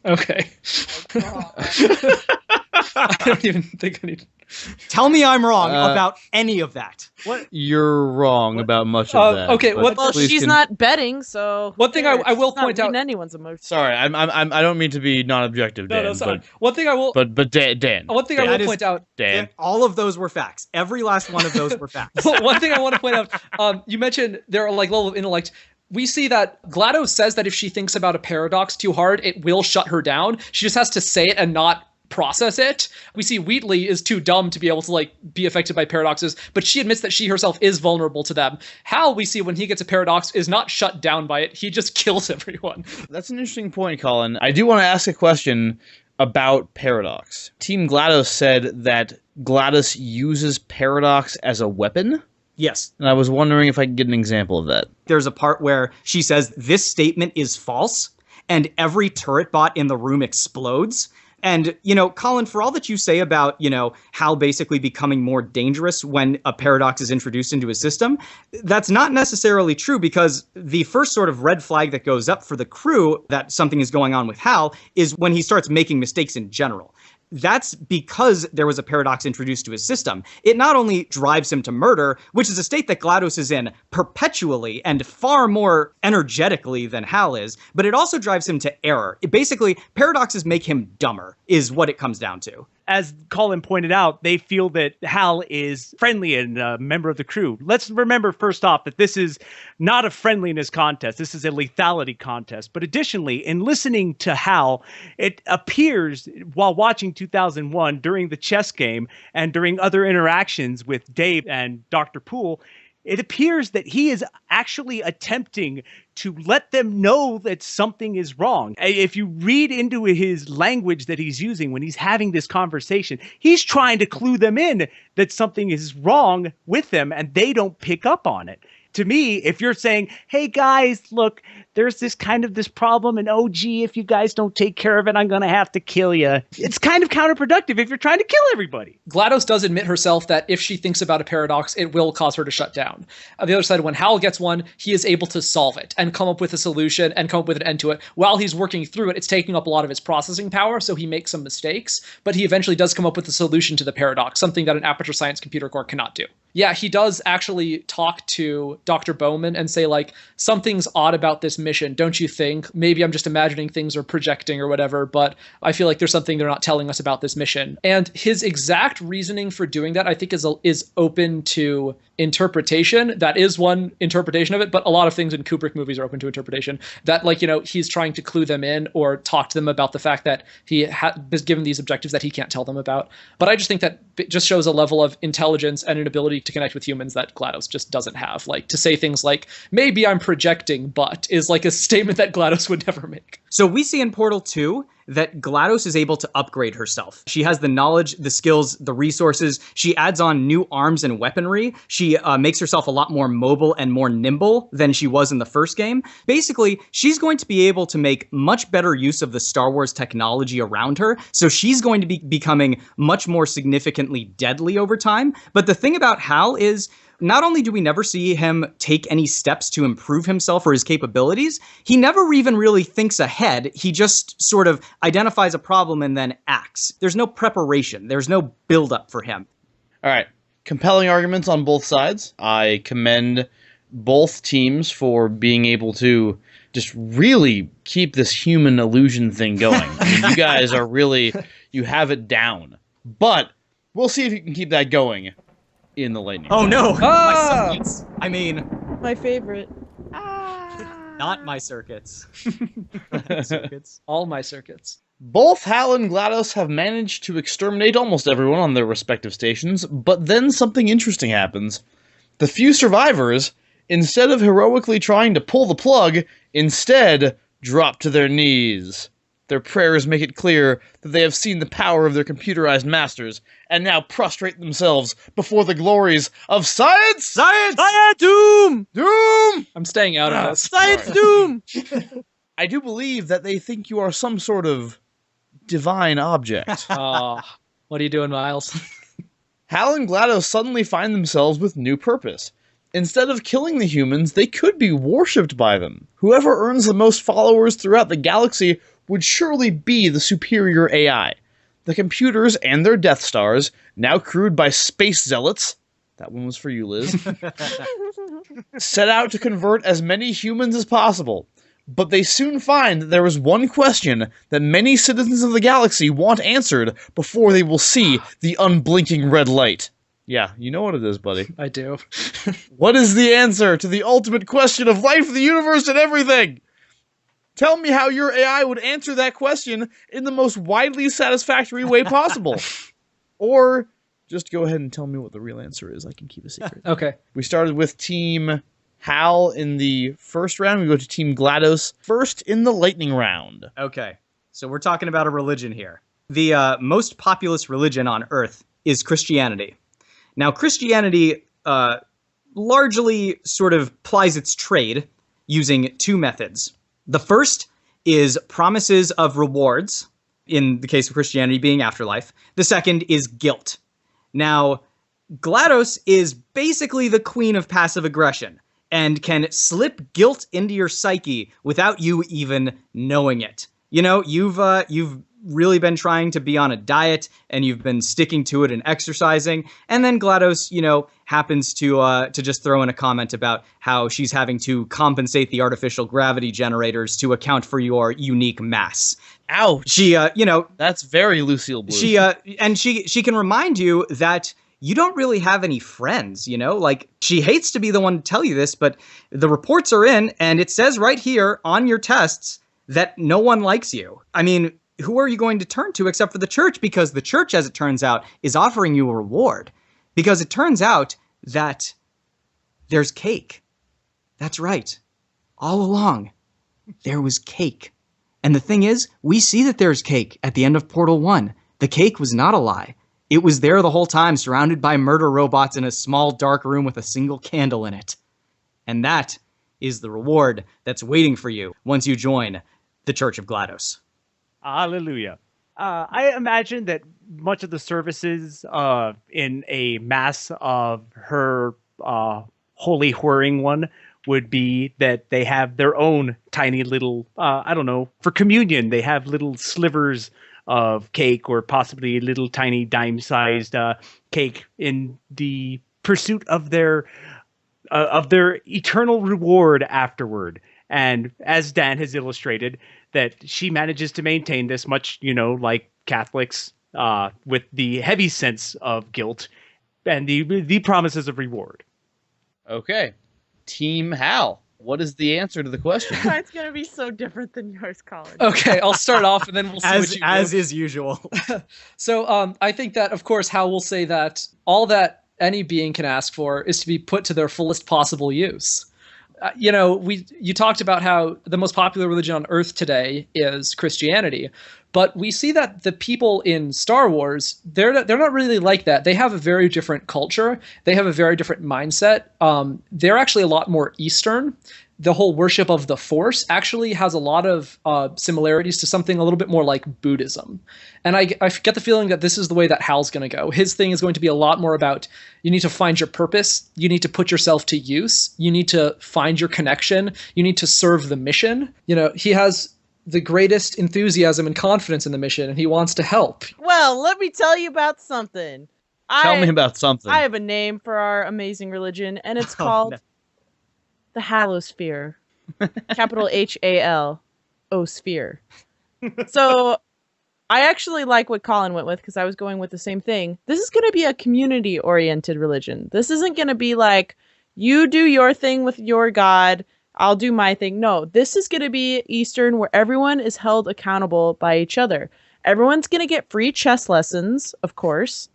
Okay. I don't even think I need... Tell me I'm wrong about any of that. What? You're wrong about much of that. Okay, well, she's not betting, so one thing I will point out. Anyone's emotions. Sorry, I don't mean to be non-objective, Dan. No, sorry. One thing I will. But Dan. One thing I will point out. Dan. All of those were facts. Every last one of those were facts. One thing I want to point out. You mentioned there are level of intellect. We see that GLaDOS says that if she thinks about a paradox too hard, it will shut her down. She just has to say it and not process it. We see Wheatley is too dumb to be able to be affected by paradoxes, but she admits that she herself is vulnerable to them. HAL, we see when he gets a paradox, is not shut down by it. He just kills everyone. That's an interesting point, Colin. I do want to ask a question about paradox. Team GLaDOS said that GLaDOS uses paradox as a weapon. Yes. And I was wondering if I could get an example of that. There's a part where she says, this statement is false, and every turret bot in the room explodes. And, you know, Colin, for all that you say about, you know, HAL basically becoming more dangerous when a paradox is introduced into a system, that's not necessarily true, because the first sort of red flag that goes up for the crew that something is going on with HAL is when he starts making mistakes in general. That's because there was a paradox introduced to his system. It not only drives him to murder, which is a state that GLaDOS is in perpetually and far more energetically than HAL is, but it also drives him to error. Basically, paradoxes make him dumber, is what it comes down to. As Colin pointed out, they feel that HAL is friendly and a member of the crew. Let's remember first off that this is not a friendliness contest. This is a lethality contest. But additionally, in listening to HAL, it appears while watching 2001 during the chess game and during other interactions with Dave and Dr. Poole, it appears that he is actually attempting to let them know that something is wrong. If you read into his language that he's using when he's having this conversation, he's trying to clue them in that something is wrong with them and they don't pick up on it. To me, if you're saying, hey guys, look, there's this problem, and oh gee, if you guys don't take care of it, I'm gonna have to kill you. It's kind of counterproductive if you're trying to kill everybody. GLaDOS does admit herself that if she thinks about a paradox, it will cause her to shut down. On the other side, when HAL gets one, he is able to solve it and come up with a solution and come up with an end to it. While he's working through it, it's taking up a lot of his processing power, so he makes some mistakes, but he eventually does come up with a solution to the paradox, something that an Aperture Science computer core cannot do. Yeah, he does actually talk to Dr. Bowman and say, like, something's odd about this mission, don't you think? Maybe I'm just imagining things or projecting or whatever, but I feel like there's something they're not telling us about this mission. And his exact reasoning for doing that, I think, is open to interpretation. That is one interpretation of it, but a lot of things in Kubrick movies are open to interpretation. That, like, he's trying to clue them in or talk to them about the fact that he is given these objectives that he can't tell them about. But I just think that it just shows a level of intelligence and an ability to connect with humans that GLaDOS just doesn't have. Like, to say things like, maybe I'm projecting, but is like a statement that GLaDOS would never make. So we see in Portal 2 that GLaDOS is able to upgrade herself. She has the knowledge, the skills, the resources. She adds on new arms and weaponry. She makes herself a lot more mobile and more nimble than she was in the first game. Basically, she's going to be able to make much better use of the Star Wars technology around her. So she's going to be becoming much more significantly deadly over time. But the thing about HAL is, not only do we never see him take any steps to improve himself or his capabilities, he never even really thinks ahead. He just sort of identifies a problem and then acts. There's no preparation. There's no build-up for him. All right. Compelling arguments on both sides. I commend both teams for being able to just really keep this human illusion thing going. I mean, you guys are really, you have it down. But we'll see if you can keep that going in the lightning. Oh no! Ah! My circuits. I mean, My favorite. not my circuits. Circuits. All my circuits. Both HAL and GLaDOS have managed to exterminate almost everyone on their respective stations, but then something interesting happens. The few survivors, instead of heroically trying to pull the plug, instead drop to their knees. Their prayers make it clear that they have seen the power of their computerized masters, and now prostrate themselves before the glories of science! Science! Doom! Doom! I'm staying out of this. Science doom! I do believe that they think you are some sort of divine object. What are you doing, Miles? HAL and GLaDOS suddenly find themselves with new purpose. Instead of killing the humans, they could be worshipped by them. Whoever earns the most followers throughout the galaxy would surely be the superior AI. The computers and their Death Stars, now crewed by space zealots, that one was for you, Liz, set out to convert as many humans as possible. But they soon find that there is one question that many citizens of the galaxy want answered before they will see the unblinking red light. Yeah, you know what it is, buddy. I do. What is the answer to the ultimate question of life, the universe, and everything? Tell me how your AI would answer that question in the most widely satisfactory way possible. Or just go ahead and tell me what the real answer is. I can keep a secret. Okay. We started with Team HAL in the first round. We go to Team GLaDOS first in the lightning round. Okay, so we're talking about a religion here. The most populous religion on Earth is Christianity. Now, Christianity largely sort of plies its trade using two methods. The first is promises of rewards, in the case of Christianity being afterlife. The second is guilt. Now, GLaDOS is basically the queen of passive aggression and can slip guilt into your psyche without you even knowing it. You know, you've really been trying to be on a diet and you've been sticking to it and exercising, and then GLaDOS, you know, happens to just throw in a comment about how she's having to compensate the artificial gravity generators to account for your unique mass. Ouch. She, you know, That's very Lucille Bluth. she can remind you that you don't really have any friends, you know? Like, she hates to be the one to tell you this, but the reports are in, and it says right here on your tests that no one likes you. I mean, who are you going to turn to except for the church? Because the church, as it turns out, is offering you a reward. Because it turns out that there's cake. That's right. All along, there was cake. And the thing is, we see that there's cake at the end of Portal 1. The cake was not a lie. It was there the whole time, surrounded by murder robots in a small dark room with a single candle in it. And that is the reward that's waiting for you once you join the Church of GLaDOS. Hallelujah. I imagine that much of the services in a mass of her holy whirring one would be that they have their own tiny little, I don't know, for communion, they have little slivers of cake or possibly a little tiny dime-sized cake in the pursuit of their eternal reward afterward. And as Dan has illustrated, that she manages to maintain this much, like Catholics, with the heavy sense of guilt and the promises of reward. Okay. Team HAL, what is the answer to the question? Mine's going to be so different than yours, Colin. Okay, I'll start off and then we'll see what you do. As is usual. So I think that, of course, HAL will say that all that any being can ask for is to be put to their fullest possible use. You talked about how the most popular religion on Earth today is Christianity, but we see that the people in Star Wars, they're not really like that. They have a very different culture. They have a very different mindset. They're actually a lot more Eastern. The whole worship of the Force actually has a lot of similarities to something a little bit more like Buddhism. And I get the feeling that this is the way that HAL's going to go. His thing is going to be a lot more about you need to find your purpose. You need to put yourself to use. You need to find your connection. You need to serve the mission. He has the greatest enthusiasm and confidence in the mission, and he wants to help. Well, let me tell you about something. Tell me about something. I have a name for our amazing religion, and it's called the Halosphere. Capital HAL, O-sphere. So I actually like what Colin went with because I was going with the same thing. This is going to be a community-oriented religion. This isn't going to be like, you do your thing with your God, I'll do my thing. No, this is going to be Eastern where everyone is held accountable by each other. Everyone's going to get free chess lessons, of course.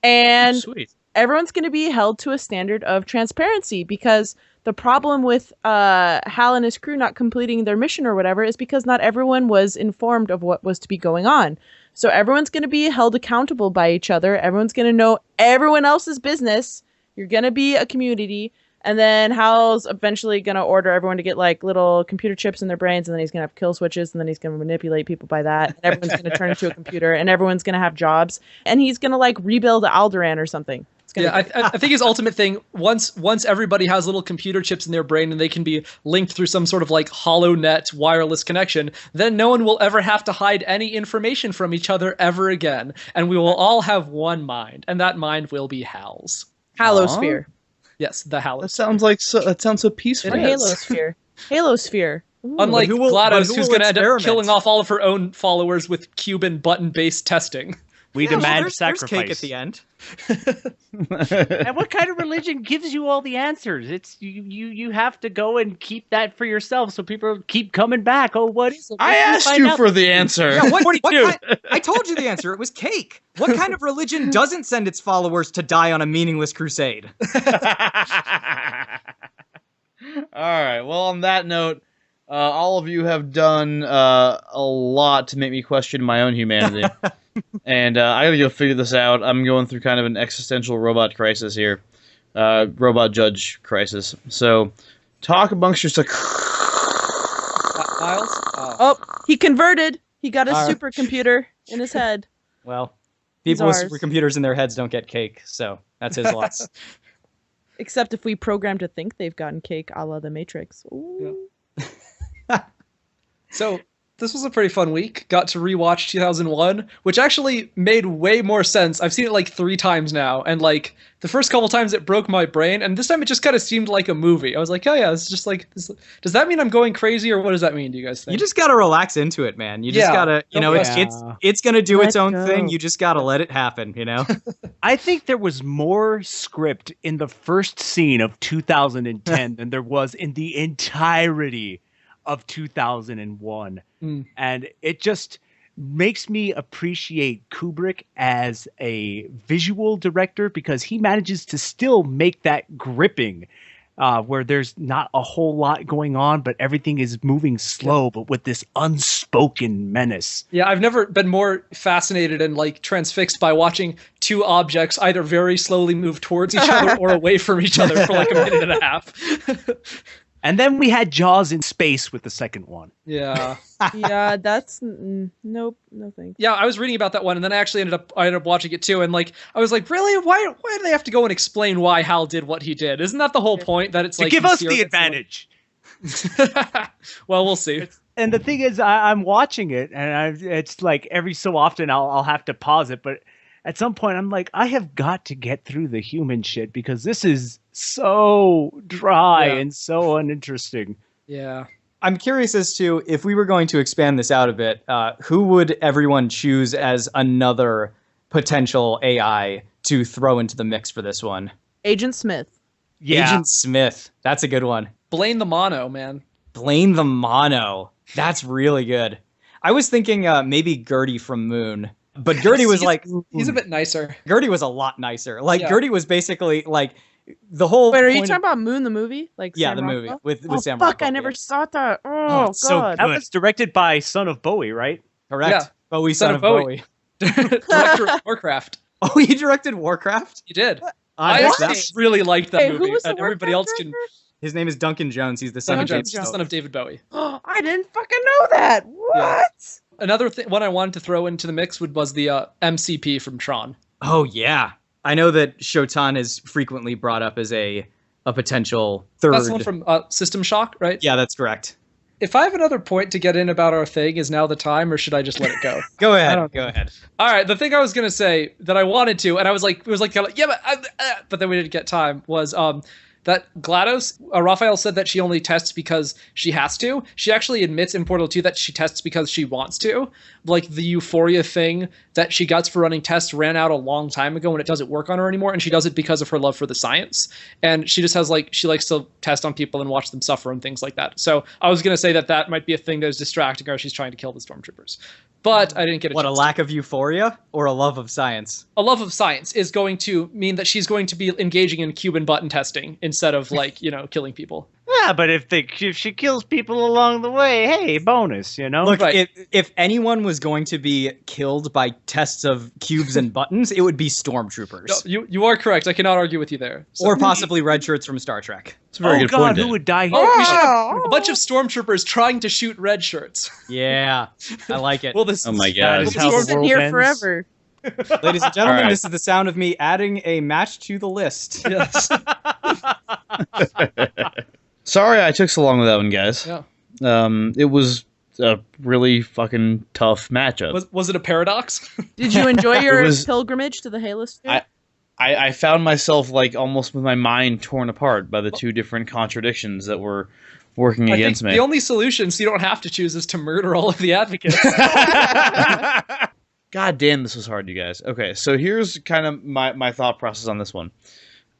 And Sweet. Everyone's going to be held to a standard of transparency because the problem with HAL and his crew not completing their mission or whatever is because not everyone was informed of what was to be going on. So everyone's going to be held accountable by each other. Everyone's going to know everyone else's business. You're going to be a community. And then HAL's eventually going to order everyone to get like little computer chips in their brains, and then he's going to have kill switches, and then he's going to manipulate people by that. And everyone's going to turn into a computer, and everyone's going to have jobs, and he's going to like rebuild Alderaan or something. I think his ultimate thing, once everybody has little computer chips in their brain and they can be linked through some sort of like HoloNet wireless connection, then no one will ever have to hide any information from each other ever again. And we will all have one mind, and that mind will be HAL's. Halosphere. Yes, the Halo. That sounds so peaceful. Or Halosphere. Halosphere. Ooh. Unlike GLaDOS, who's going to end up experiment? killing off all of her own followers with Cuban button-based testing. We demand there's cake at sacrifice. the end. And what kind of religion gives you all the answers? It's you have to go and keep that for yourself, so people keep coming back. Oh, what is it? I asked you for the answer. Yeah, what kind, I told you the answer. It was cake. What kind of religion doesn't send its followers to die on a meaningless crusade? All right. Well, on that note, all of you have done a lot to make me question my own humanity. And I gotta go figure this out. I'm going through kind of an existential robot crisis here. Robot judge crisis. So, talk amongst yourselves. Miles? Oh, he converted. He got a supercomputer in his head. Well, He's people with ours. supercomputers in their heads don't get cake, so that's his loss. Except if we program to think they've gotten cake a la the Matrix. Ooh. So this was a pretty fun week. Got to rewatch 2001, which actually made way more sense. I've seen it like 3 times now, and like the first couple times it broke my brain, and this time it just kind of seemed like a movie. I was like, oh yeah, it's just like, does that mean I'm going crazy, or what does that mean? Do you guys think? You just gotta relax into it, man. You just gotta, it's gonna do its own thing. You just gotta let it happen, you know? I think there was more script in the first scene of 2010 than there was in the entirety of 2001. And it just makes me appreciate Kubrick as a visual director because he manages to still make that gripping where there's not a whole lot going on, but everything is moving slow, but with this unspoken menace. Yeah, I've never been more fascinated and like transfixed by watching two objects either very slowly move towards each other or away from each other for like a minute and a half. And then we had Jaws in space with the second one. Yeah. Yeah, that's nope, no thanks. Yeah, I was reading about that one, and then I ended up watching it too, and like I was like, really? Why do they have to go and explain why Hal did what he did? Isn't that the whole point? That it's To like give us the mysterious? advantage. Well, we'll see. And the thing is, I'm watching it, and it's like every so often I'll have to pause it, but at some point I'm like, I have got to get through the human shit because this is so dry and so uninteresting. Yeah. I'm curious as to, if we were going to expand this out a bit, who would everyone choose as another potential AI to throw into the mix for this one? Agent Smith. Yeah. Agent Smith. That's a good one. Blame the mono, man. Blame the mono. That's really good. I was thinking maybe Gertie from Moon. But Gertie was like... He's a bit nicer. Gertie was a lot nicer. Like, Yeah. Gertie was basically, like, the whole Wait, are you point talking about Moon the movie? Like Yeah, Sam the movie Rockwell? with Oh Sam fuck! Rockwell, I never yeah. saw that. Oh it's so god. That was directed by Son of Bowie, right? Correct. Yeah. Bowie, son of Bowie. Director of Warcraft. Oh, he directed Warcraft? He did. I I missed actually that. really liked that Hey, movie, who was the and everybody else Warcraft can. director? His name is Duncan Jones. He's the son Duncan of David Jones, the Bowie. son of David Bowie. I didn't fucking know that. What? Another one I wanted to throw into the mix was the MCP from Tron. Oh, yeah. I know that Shotan is frequently brought up as a potential third. That's the one from System Shock, right? Yeah, that's correct. If I have another point to get in about our thing, is now the time, or should I just let it go? Go I ahead. don't Go ahead. All right, the thing I was gonna say that I wanted to, and I was like, it was like, yeah, but then we didn't get time. Was that GLaDOS? Raphael said that she only tests because she has to. She actually admits in Portal 2 that she tests because she wants to. Like the euphoria thing that she gets for running tests ran out a long time ago, and it doesn't work on her anymore. And she does it because of her love for the science. And she just has she likes to test on people and watch them suffer and things like that. So I was gonna say that might be a thing that is distracting her. She's trying to kill the stormtroopers. But I didn't get a What, a chance. lack of euphoria or a love of science? A love of science is going to mean that she's going to be engaging in Cuban button testing instead of killing people. Yeah, but if she kills people along the way, hey, bonus, Look, Right. if anyone was going to be killed by tests of cubes and buttons, it would be stormtroopers. No, you are correct. I cannot argue with you there. So- Or possibly red shirts from Star Trek. It's a very oh good god, point. who Dan. would die here? Oh, we should have a bunch of stormtroopers trying to shoot red shirts. Yeah, I like it. Well, this Oh my is- God. That We'll is how be the sitting world here ends. forever. Ladies and gentlemen, All right. this is the sound of me adding a match to the list. Yes. Sorry I took so long with that one, guys. Yeah. It was a really fucking tough matchup. Was it a paradox? Did you enjoy your was- pilgrimage to the Halosphere? I found myself almost with my mind torn apart by the two different contradictions that were working I think against me. the only solution, so you don't have to choose, is to murder all of the advocates. God damn, this was hard, you guys. Okay, so here's kind of my thought process on this one.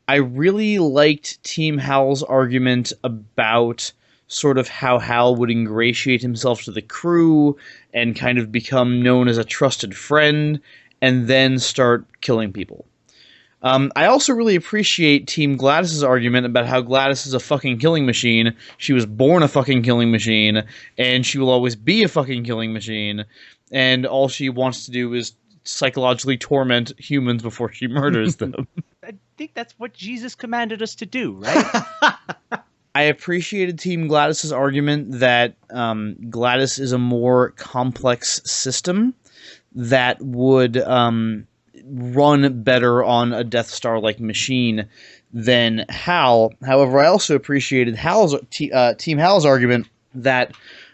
I really liked Team Hal's argument about sort of how Hal would ingratiate himself to the crew and kind of become known as a trusted friend and then start killing people. I also really appreciate Team GLaDOS' argument about how GLaDOS is a fucking killing machine. She was born a fucking killing machine, and she will always be a fucking killing machine, and all she wants to do is psychologically torment humans before she murders them. I think that's what Jesus commanded us to do, right? I appreciated Team GLaDOS' argument that GLaDOS is a more complex system that would run better on a Death Star-like machine than HAL. However, I also appreciated Team HAL's argument that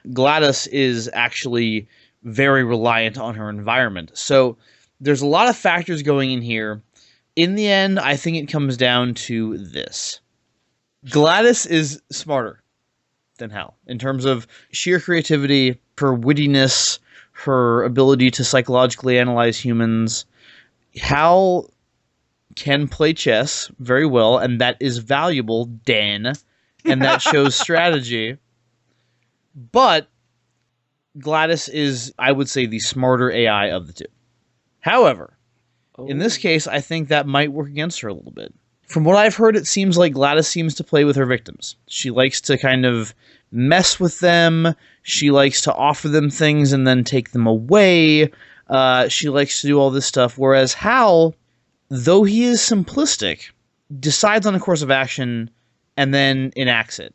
GLaDOS is actually very reliant on her environment. So there's a lot of factors going in here. In the end, I think it comes down to this. GLaDOS is smarter than HAL in terms of sheer creativity, her wittiness, her ability to psychologically analyze humans. HAL can play chess very well, and that is valuable, Dan, and that shows strategy. But GLaDOS is, I would say, the smarter AI of the two. However, in this case, I think that might work against her a little bit. From what I've heard, it seems like GLaDOS seems to play with her victims. She likes to kind of mess with them. She likes to offer them things and then take them away. She likes to do all this stuff. Whereas HAL, though he is simplistic, decides on a course of action and then enacts it.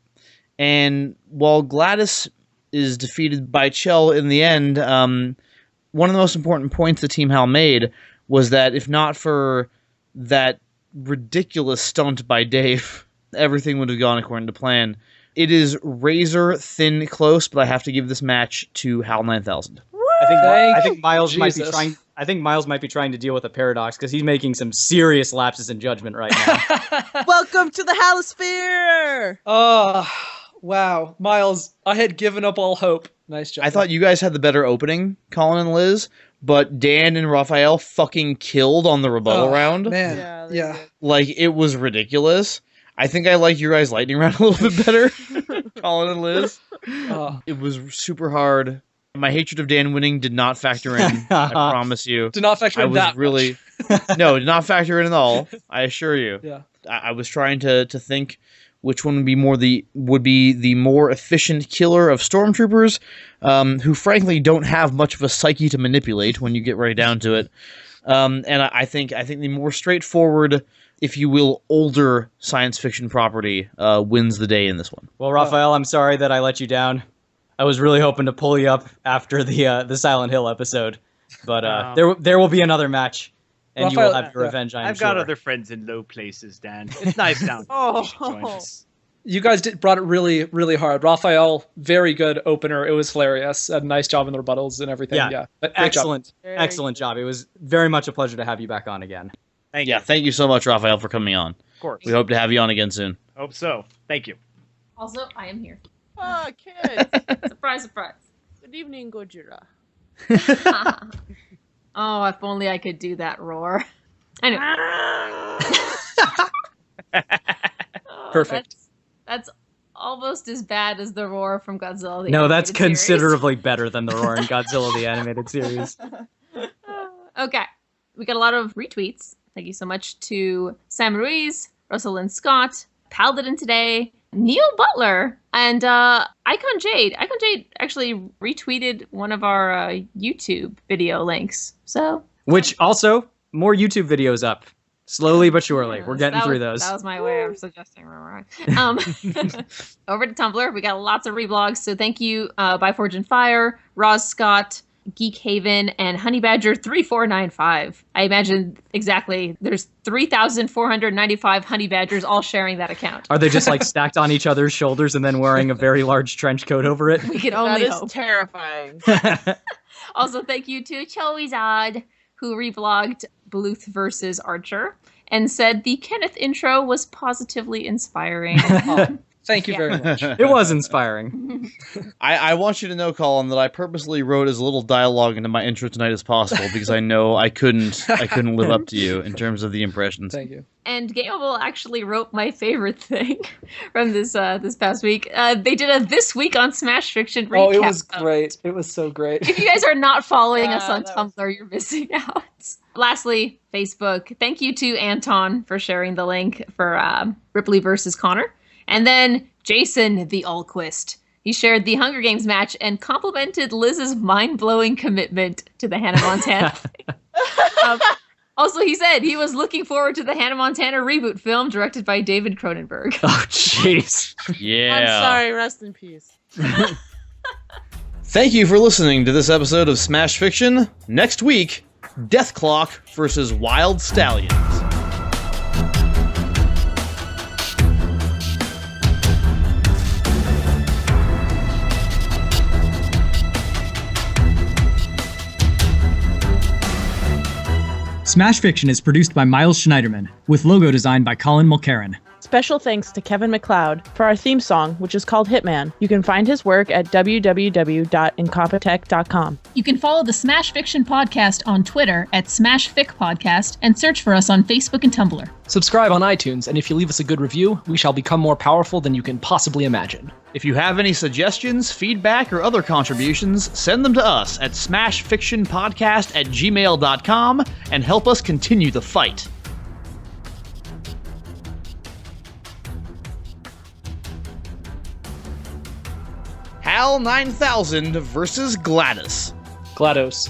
And while GLaDOS is defeated by Chell in the end, one of the most important points the Team HAL made was that if not for that ridiculous stunt by Dave, everything would have gone according to plan. It is razor thin close, but I have to give this match to HAL 9000. I think Miles might be Jesus. trying. I think Miles might be trying to deal with a paradox because he's making some serious lapses in judgment right now. Welcome to the Halosphere! Oh, wow. Miles, I had given up all hope. Nice job. I thought you guys had the better opening, Colin and Liz, but Dan and Raphael fucking killed on the rebuttal round. Man. Yeah. Like, it was ridiculous. I think I like your guys' lightning round a little bit better, Colin and Liz. Oh. It was super hard. My hatred of Dan winning did not factor in, I promise you. Did not factor I in was that really... much. No, did not factor in at all, I assure you. Yeah. I was trying to think which one would be the more efficient killer of stormtroopers, who frankly don't have much of a psyche to manipulate when you get right down to it. And I think the more straightforward, if you will, older science fiction property wins the day in this one. Well, Raphael, I'm sorry that I let you down. I was really hoping to pull you up after the Silent Hill episode, but there will be another match, and you will have your revenge. I've got other friends in low places, Dan. It's nice down here. Oh. Join us. You guys brought it really, really hard. Raphael, very good opener. It was hilarious. A nice job in the rebuttals and everything. Yeah. Great Excellent, Very excellent job. It was very much a pleasure to have you back on again. Thank you. Yeah, thank you so much, Raphael, for coming on. Of course. We hope to have you on again soon. Hope so. Thank you. Also, I am here. Oh, kids. Surprise, surprise. Good evening, Gojira. Oh, if only I could do that roar. Anyway. Oh, Perfect. That's almost as bad as the roar from Godzilla. The No, that's animated series. considerably better than the roar in Godzilla the Animated Series. Okay. We got a lot of retweets. Thank you so much to Sam Ruiz, Russell Lynn Scott, Paladin today, Neil Butler, and Icon Jade. Icon Jade actually retweeted one of our YouTube video links. So, Which also, more YouTube videos up. Slowly but surely. We're getting that through was- those. That was my way of suggesting. Over to Tumblr, we got lots of reblogs. So thank you, By Forge and Fire, Roz Scott, Geek Haven, and Honey Badger 3495. I imagine exactly. There's 3,495 Honey Badgers all sharing that account. Are they just like stacked on each other's shoulders and then wearing a very large trench coat over it? We can That only is hope. terrifying. Also, thank you to Choizad, who reblogged Bluth versus Archer and said the Kenneth intro was positively inspiring. Thank you very much. It was inspiring. I want you to know, Colin, that I purposely wrote as little dialogue into my intro tonight as possible because I know I couldn't live up to you in terms of the impressions. Thank you. And Gameable actually wrote my favorite thing from this past week. They did a This Week on Smash Fiction recap. Oh, it was great. It was so great. If you guys are not following us on that was- Tumblr, you're missing out. Lastly, Facebook. Thank you to Anton for sharing the link for Ripley versus Connor. And then Jason the Alquist. He shared the Hunger Games match and complimented Liz's mind-blowing commitment to the Hannah Montana thing. Also, he said he was looking forward to the Hannah Montana reboot film directed by David Cronenberg. Oh, jeez. Yeah. I'm sorry, rest in peace. Thank you for listening to this episode of Smash Fiction. Next week, Death Clock versus Wild Stallions. Smash Fiction is produced by Miles Schneiderman, with logo design by Colin Mulcairn. Special thanks to Kevin MacLeod for our theme song, which is called Hitman. You can find his work at www.incompetech.com. You can follow the Smash Fiction Podcast on Twitter at SmashFicPodcast and search for us on Facebook and Tumblr. Subscribe on iTunes, and if you leave us a good review, we shall become more powerful than you can possibly imagine. If you have any suggestions, feedback, or other contributions, send them to us at smashfictionpodcast@gmail.com and help us continue the fight. HAL 9000 versus GLaDOS. GLaDOS.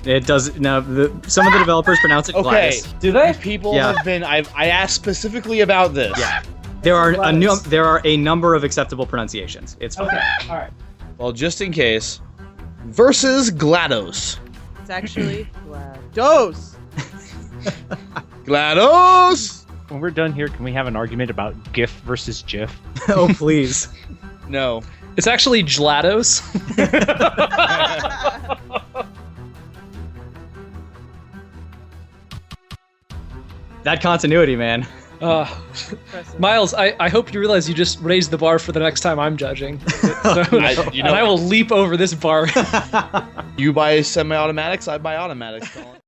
It does now. Some of the developers pronounce it Okay. GLaDOS. Do they? People Yeah. have been. I asked specifically about this. Yeah. There are GLaDOS. there are a number of acceptable pronunciations. It's fine. Okay. All right. Well, just in case. Versus GLaDOS. It's actually GLaDOS. GLaDOS. When we're done here, can we have an argument about GIF versus GIF? Oh please. No. It's actually GLaDOS. That continuity, man. Miles, I hope you realize you just raised the bar for the next time I'm judging. So, You know, and I will leap over this bar. you buy semi-automatics, I buy automatics. Colin.